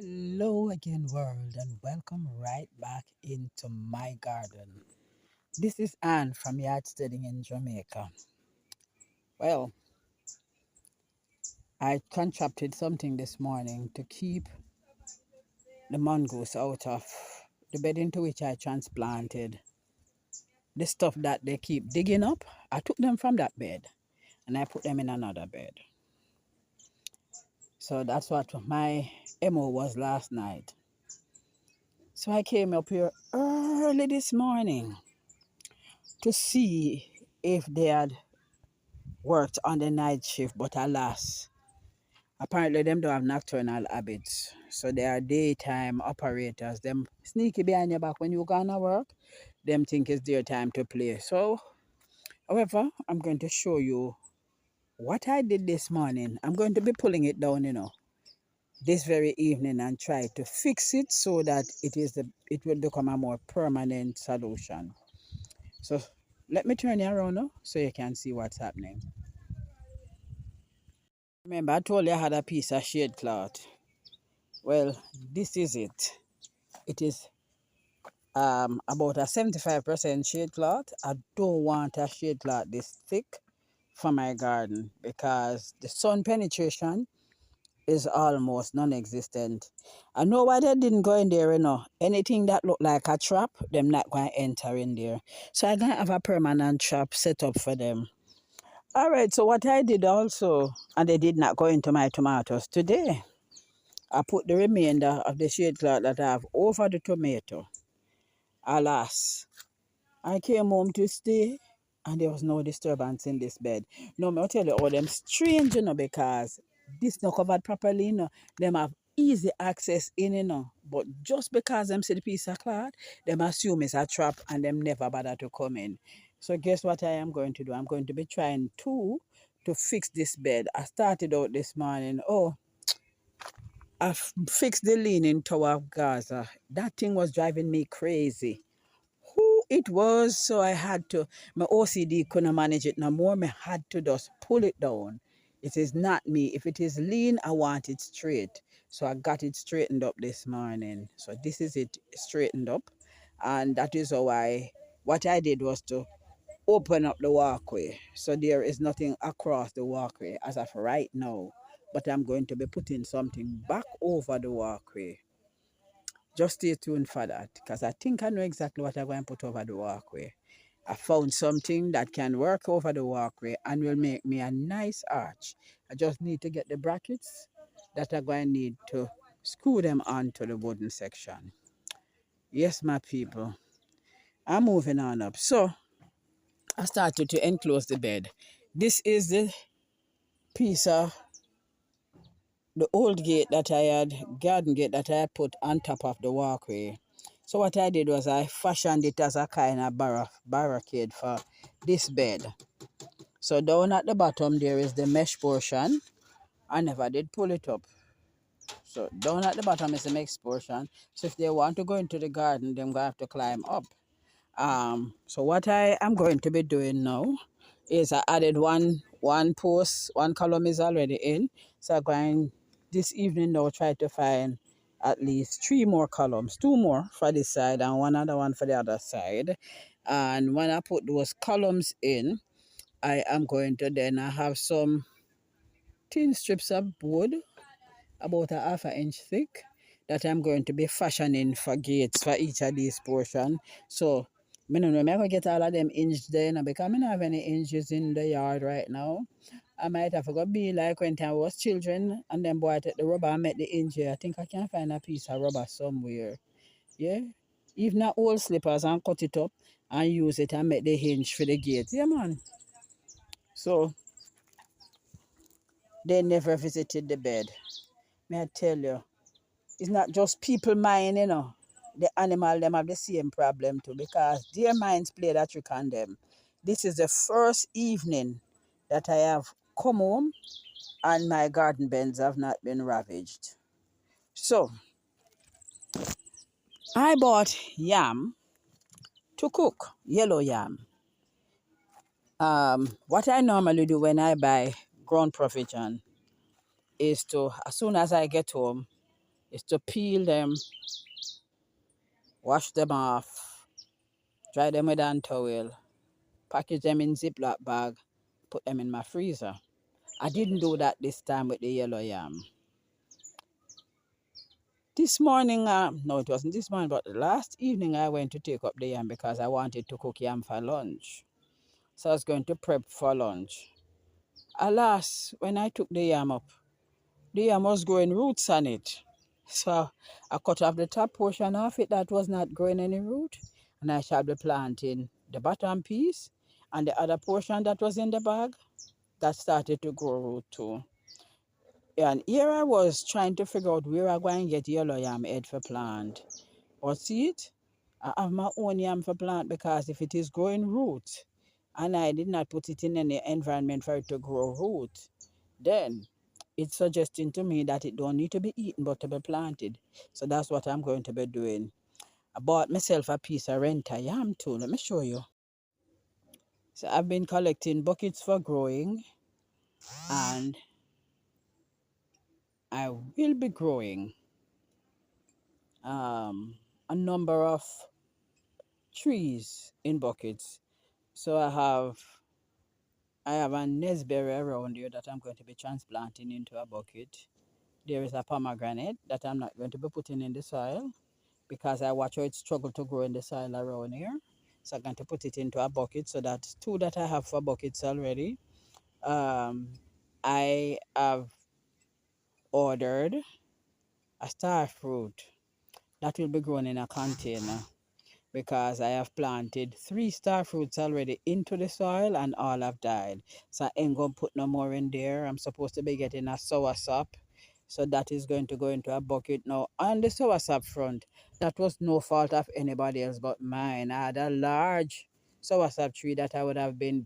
Hello again, world, and welcome right back into my garden. This is Anne from Yard Studying in Jamaica. Well, I contracted something this morning to keep the mongoose out of the bed into which I transplanted the stuff that they keep digging up. I took them from that bed and I put them in another bed. So that's what my MO was last night. So I came up here early this morning to see if they had worked on the night shift, but alas, apparently them don't have nocturnal habits. So they are daytime operators. Them sneaky behind your back when you gonna work, them think it's their time to play. So, however, I'm going to show you what I did this morning. I'm going to be pulling it down, this very evening and try to fix it so that it will become a more permanent solution. So let me turn you around now so you can see what's happening. Remember, I told you I had a piece of shade cloth. Well, this is it. It is about a 75% shade cloth. I don't want a shade cloth this thick for my garden because the sun penetration is almost non-existent. I know why they didn't go in there, Anything that looked like a trap, them not going to enter in there. So I'm going to have a permanent trap set up for them. All right, so what I did also, and they did not go into my tomatoes today, I put the remainder of the shade cloth that I have over the tomato. Alas, I came home to stay and there was no disturbance in this bed. No, I'll tell you all them strange, because this not covered properly, Them have easy access in, But just because them see the piece of cloth, them assume it's a trap and them never bother to come in. So guess what I am going to do? I'm going to be trying to fix this bed. I started out this morning. Oh, I fixed the leaning tower of Gaza. That thing was driving me crazy. Who it was, so I had to, my OCD couldn't manage it no more. I had to just pull it down. It is not me. If it is lean, I want it straight. So I got it straightened up this morning. So this is it straightened up. And that is how what I did was to open up the walkway. So there is nothing across the walkway as of right now. But I'm going to be putting something back over the walkway. Just stay tuned for that because I think I know exactly what I'm going to put over the walkway. I found something that can work over the walkway and will make me a nice arch. I just need to get the brackets that I'm going to need to screw them onto the wooden section. Yes, my people. I'm moving on up. So I started to enclose the bed. This is the piece of the old gate that I had, garden gate that I had put on top of the walkway. So what I did was I fashioned it as a kind of barricade for this bed. So down at the bottom there is the mesh portion. I never did pull it up. So down at the bottom is the mesh portion. So if they want to go into the garden, they're going to have to climb up. So what I am going to be doing now is I added one post, one column is already in. So I'm going this evening now try to find at least 3 more columns, 2 more for this side and one other one for the other side. And when I put those columns in, I am going to then I have some thin strips of wood about a half an inch thick that I'm going to be fashioning for gates for each of these portions. So I don't know, I'm going to get all of them hinged there because I don't have any hinges in the yard right now. I might have to be like when I was children and then boy take the rubber and make the hinge here. I think I can find a piece of rubber somewhere. Yeah? Even not old slippers and cut it up and use it and make the hinge for the gate. Yeah, man. So they never visited the bed. May I tell you, it's not just people mind, The animal, them have the same problem too because their minds play that trick on them. This is the first evening that I have come home and my garden beds have not been ravaged. So, I bought yam to cook, yellow yam. What I normally do when I buy ground provision is to, as soon as I get home, is to peel them, wash them off, dry them with hand towel, package them in Ziploc bag, put them in my freezer. I didn't do that this time with the yellow yam. This morning, no, it wasn't this morning, but last evening I went to take up the yam because I wanted to cook yam for lunch. So I was going to prep for lunch. Alas, when I took the yam up, the yam was growing roots on it. So I cut off the top portion of it that was not growing any root, and I shall be planting the bottom piece, and the other portion that was in the bag that started to grow root too. And here I was trying to figure out where I'm going to get yellow yam head for plant. Or see it? I have my own yam for plant because if it is growing root and I did not put it in any environment for it to grow root, then it's suggesting to me that it don't need to be eaten but to be planted. So that's what I'm going to be doing. I bought myself a piece of renta yam too. Let me show you. So I've been collecting buckets for growing, and I will be growing a number of trees in buckets. So I have a nesberry around here that I'm going to be transplanting into a bucket. There is a pomegranate that I'm not going to be putting in the soil because I watch how it struggle to grow in the soil around here. So I'm going to put it into a bucket. So that's two that I have for buckets already. I have ordered a star fruit that will be grown in a container because I have planted 3 star fruits already into the soil and all have died. So I ain't going to put no more in there. I'm supposed to be getting a soursop. So that is going to go into a bucket now. On the soursop front, that was no fault of anybody else but mine. I had a large soursop tree that I would have been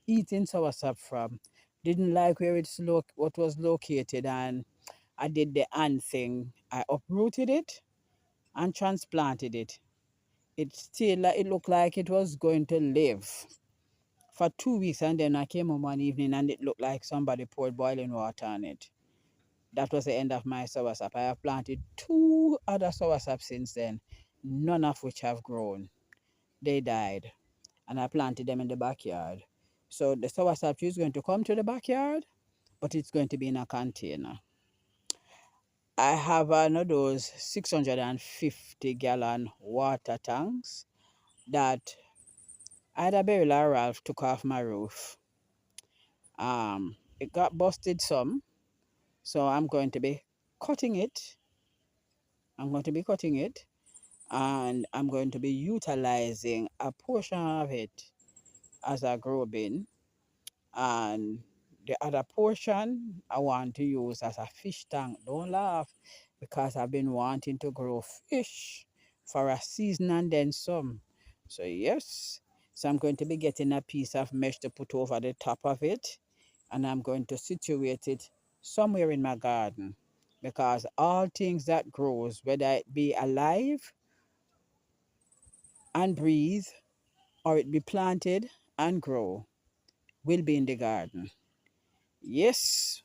eating soursop from. Didn't like where what was located, and I did the ant thing. I uprooted it and transplanted it. It looked like it was going to live for 2 weeks, and then I came home one evening and it looked like somebody poured boiling water on it. That was the end of my soursop. I have planted 2 other soursop since then, none of which have grown. They died, and I planted them in the backyard. So the soursop tree is going to come to the backyard, but it's going to be in a container. I have one of those 650-gallon water tanks that either Beryl or Ralph took off my roof. It got busted some, so I'm going to be cutting it. I'm going to be cutting it, and I'm going to be utilizing a portion of it as a grow bin, and the other portion I want to use as a fish tank. Don't laugh, because I've been wanting to grow fish for a season and then some. So yes, so I'm going to be getting a piece of mesh to put over the top of it, and I'm going to situate it somewhere in my garden, because all things that grows, whether it be alive and breathe or it be planted and grow, will be in the garden. Yes,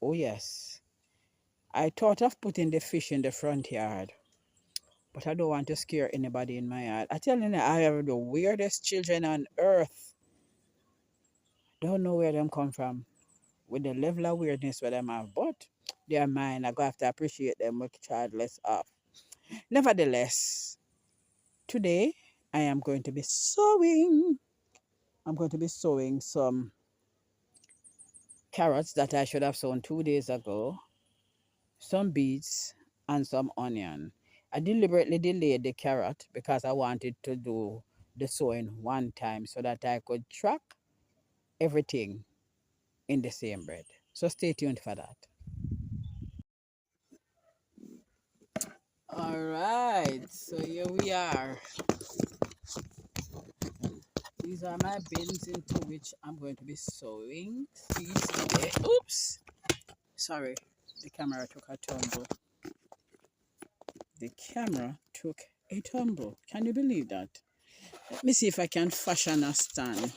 oh yes. I thought of putting the fish in the front yard, but I don't want to scare anybody in my yard. I tell you, I have the weirdest children on earth. Don't know where them come from with the level of weirdness where them have, but they are mine. I go have to appreciate them with childless off. Nevertheless, today I am going to be sowing. I'm going to be sowing some carrots that I should have sown 2 days ago, some beets, and some onion. I deliberately delayed the carrot because I wanted to do the sowing one time so that I could track everything in the same bread. So stay tuned for that. All right, so here we are. These are my bins into which I'm going to be sowing seeds today. Oops, sorry, the camera took a tumble. The camera took a tumble. Can you believe that? Let me see if I can fashion a stand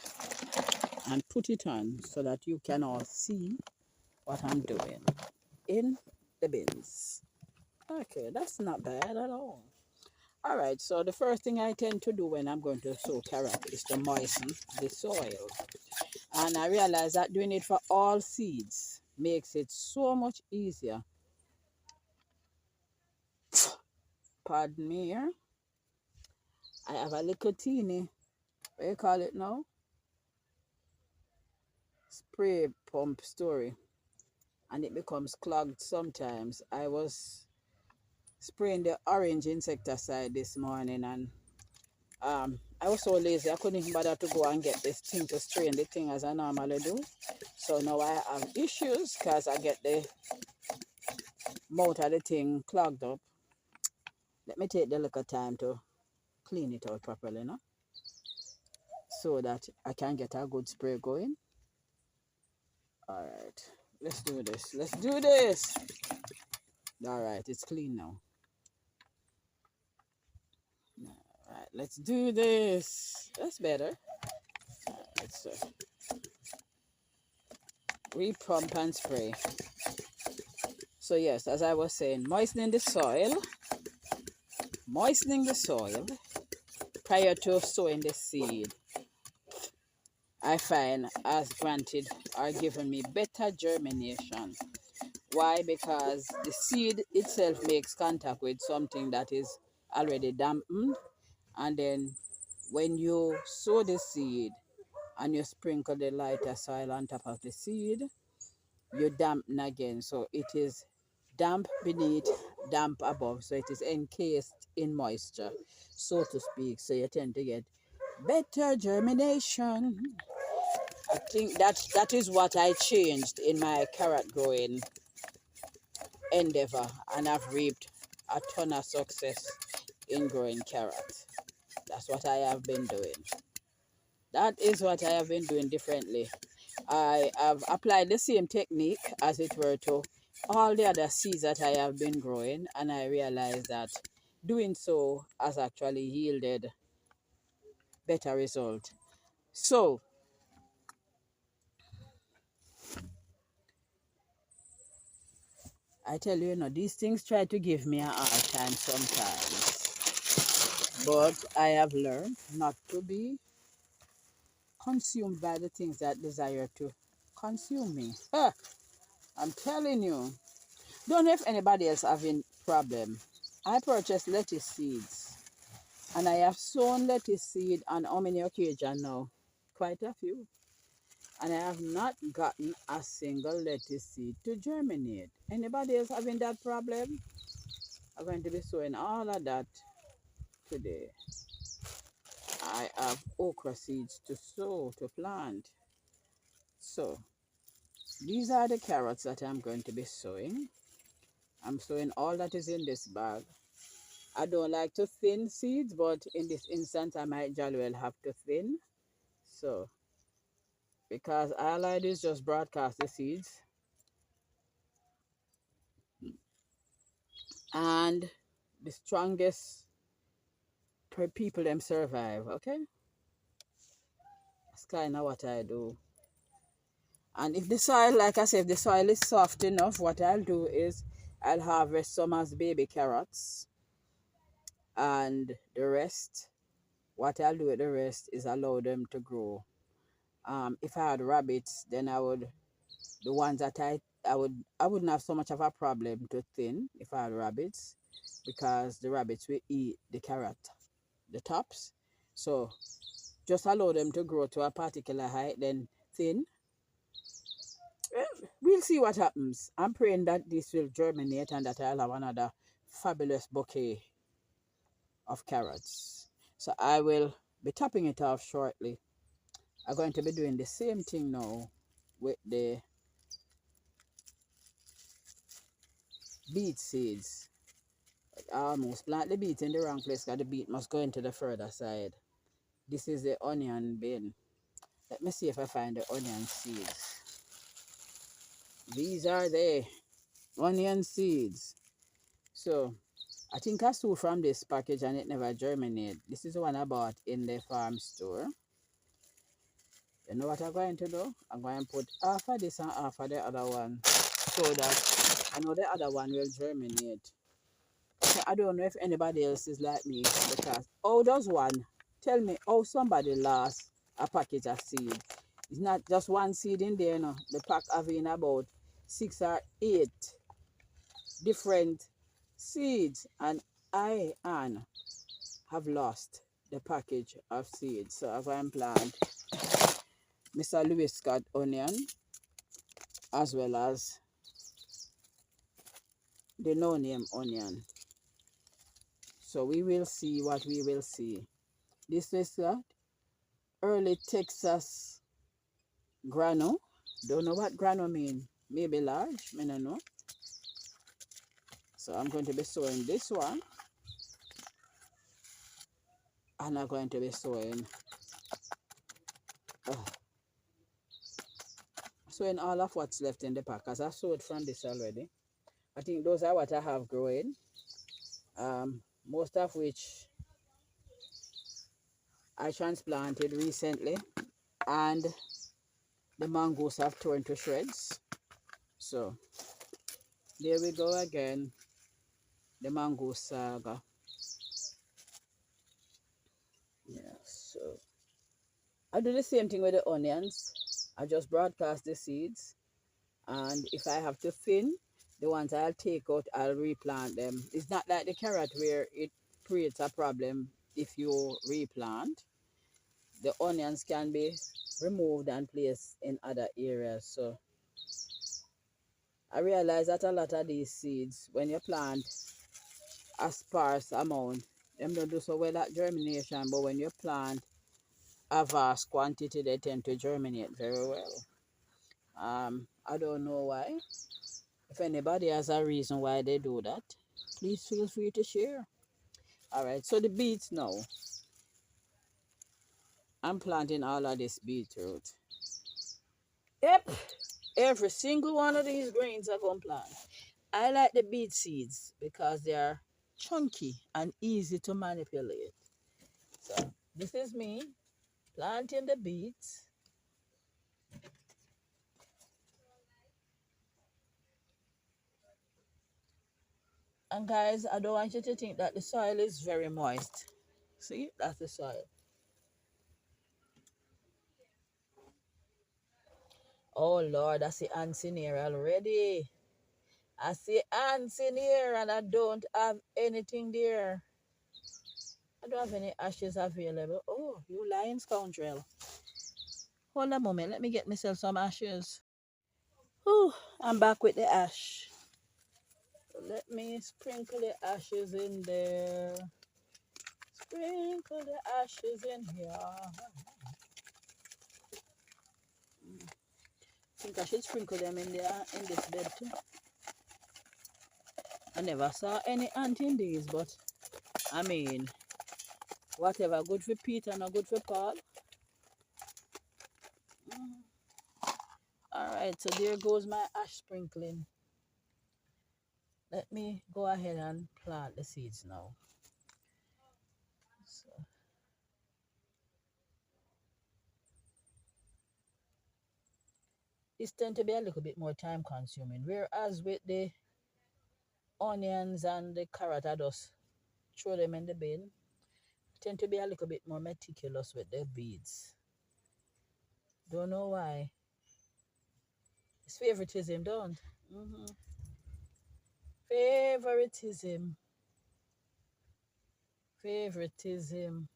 and put it on so that you can all see what I'm doing in the bins. Okay, that's not bad at all. All right, so the first thing I tend to do when I'm going to sow carrot is to moisten the soil. And I realize that doing it for all seeds makes it so much easier. Pardon me here. I have a little teeny, what do you call it now? Spray pump story. And it becomes clogged sometimes. I was spraying the orange insecticide this morning, and I was so lazy I couldn't even bother to go and get this thing to strain the thing as I normally do. So now I have issues because I get the mouth of the thing clogged up. Let me take the little time to clean it out properly now, so that I can get a good spray going. All right, let's do this. Let's do this. All right, it's clean now. All right, let's do this. That's better. Let's repump and spray. So yes, as I was saying, moistening the soil prior to sowing the seed, I find has granted or given me better germination. Why? Because the seed itself makes contact with something that is already dampened, and then when you sow the seed and you sprinkle the lighter soil on top of the seed, you dampen again. So it is damp beneath, damp above. So it is encased in moisture, so to speak. So you tend to get better germination. I think that is what I changed in my carrot growing endeavor, and I've reaped a ton of success in growing carrot. That's what I have been doing. That is what I have been doing differently. I have applied the same technique, as it were, to all the other seeds that I have been growing, and I realized that doing so has actually yielded better result. So I tell you, these things try to give me a hard time sometimes, but I have learned not to be consumed by the things that desire to consume me. I'm telling you. Don't know if anybody else having problem. I purchased lettuce seeds, and I have sown lettuce seed on how many occasions now? Quite a few. And I have not gotten a single lettuce seed to germinate. Anybody else having that problem? I'm going to be sowing all of that today. I have okra seeds to sow, to plant. So these are the carrots that I'm going to be sowing. I'm sowing all that is in this bag. I don't like to thin seeds, but in this instance, I might jolly well have to thin. So, because all I do is just broadcast the seeds, and the strongest per people them survive, okay? That's kind of what I do. And if the soil, like I said, if the soil is soft enough, what I'll do is I'll harvest some as baby carrots, and the rest, what I'll do with the rest is allow them to grow. If I had rabbits, then I would, the ones that I wouldn't have so much of a problem to thin if I had rabbits, because the rabbits will eat the carrot, the tops. So just allow them to grow to a particular height, then thin. We'll see what happens. I'm praying that this will germinate and that I'll have another fabulous bouquet of carrots. So I will be topping it off shortly. I'm going to be doing the same thing now with the beet seeds. I almost plant the beet in the wrong place because the beet must go into the further side. This is the onion bin. Let me see if I find the onion seeds. These are the onion seeds. So I think I stole from this package and it never germinated. This is the one I bought in the farm store. You know what I'm going to do? I'm going to put half of this and half of the other one, so that I know the other one will germinate. I don't know if anybody else is like me because how does one tell me how somebody lost a package of seed? It's not just one seed in there, no. The pack having about 6 or 8 different seeds, and I and have lost the package of seeds. So I've plant Mr. Louis Scott onion as well as the no name onion. So we will see what we will see. This is early Texas grano. Don't know what grano mean. Maybe large, I don't know. So I'm going to be sowing this one. And I'm going to be uh, sowing all of what's left in the pack. Because I sowed from this already. I think those are what I have growing. Most of which I transplanted recently. And the mongoose have torn to shreds. So there we go again. The mongoose saga. Yeah, so I do the same thing with the onions. I just broadcast the seeds, and if I have to thin, the ones I'll take out, I'll replant them. It's not like the carrot where it creates a problem if you replant. The onions can be removed and placed in other areas. So I realize that a lot of these seeds, when you plant a sparse amount, them don't do so well at germination, but when you plant a vast quantity, they tend to germinate very well. I don't know why. If anybody has a reason why they do that, please feel free to share. All right, so the beets now. I'm planting all of this beetroot. Yep, every single one of these greens are going to plant. I like the beet seeds because they are chunky and easy to manipulate. So this is me planting the beets. And guys, I don't want you to think that the soil is very moist. See, that's the soil. Oh Lord, I see ants in here already. I see ants in here and I don't have anything there. I don't have any ashes available. Oh, you lying scoundrel. Hold a moment, let me get myself some ashes. Whew, I'm back with the ash. Let me sprinkle the ashes in there. Sprinkle the ashes in here. I think I should sprinkle them in there in this bed too. I never saw any ant in these, but I mean, whatever good for Peter, not good for Paul. All right, so there goes my ash sprinkling. Let me go ahead and plant the seeds now. So, this tend to be a little bit more time consuming, whereas with the onions and the carrot, I just throw them in the bin. Tend to be a little bit more meticulous with the beads. Don't know why. It's favoritism, don't? Favoritism. Favoritism.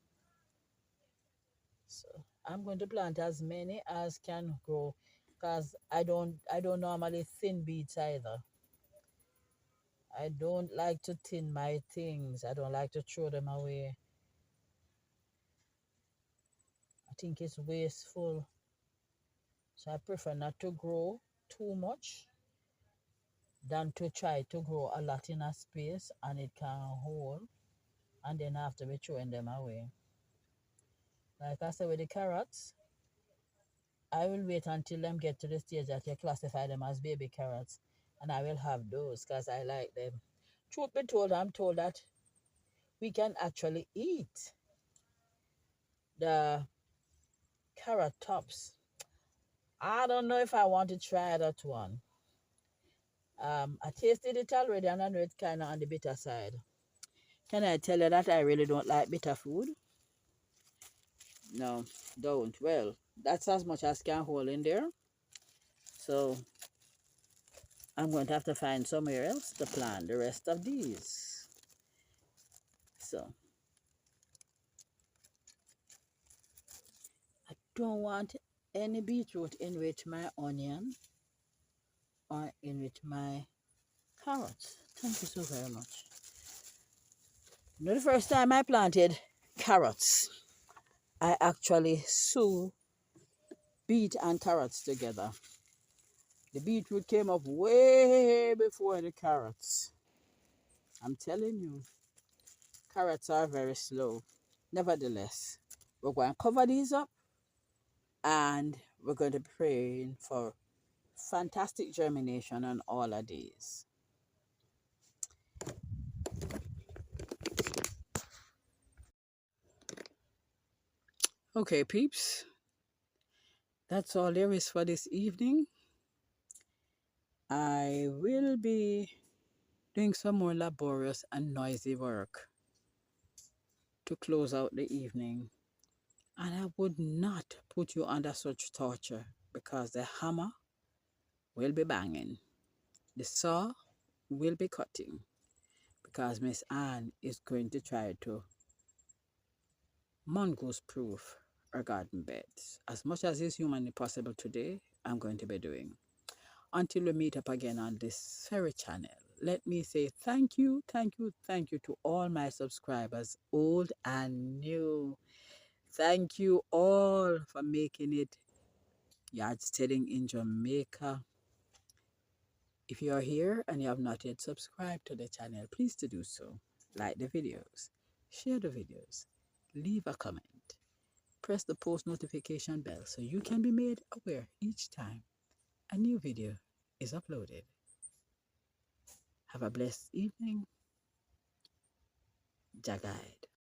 So I'm going to plant as many as can grow because I don't normally thin beets either. I don't like to thin my things. I don't like to throw them away. I think it's wasteful. So I prefer not to grow too much than to try to grow a lot in a space and it can hold and then I have to be throwing them away. Like I said with the carrots, I will wait until them get to the stage that you classify them as baby carrots and I will have those because I like them. Truth be told, I'm told that we can actually eat the carrot tops. I don't know if I want to try that one. I tasted it already and I know it's kind of on the bitter side. Can I tell you that I really don't like bitter food? No, don't. Well, that's as much as can hold in there. So I'm going to have to find somewhere else to plant the rest of these. So I don't want any beetroot in with my onion or in with my carrots. Thank you so very much. You know, the first time I planted carrots, I actually sowed beet and carrots together. The beetroot came up way before the carrots. I'm telling you, carrots are very slow. Nevertheless, we're going to cover these up and we're going to be praying for fantastic germination on all of these. Okay, peeps, that's all there is for this evening. I will be doing some more laborious and noisy work to close out the evening. And I would not put you under such torture because the hammer will be banging. The saw will be cutting because Miss Anne is going to try to mongoose proof her garden beds. As much as is humanly possible today, I'm going to be doing. Until we meet up again on this very channel, let me say thank you, thank you, thank you to all my subscribers, old and new. Thank you all for making it yard steading in Jamaica. If you are here and you have not yet subscribed to the channel, please to do so. Like the videos, share the videos, leave a comment, press the post notification bell so you can be made aware each time a new video is uploaded. Have a blessed evening. Jagai.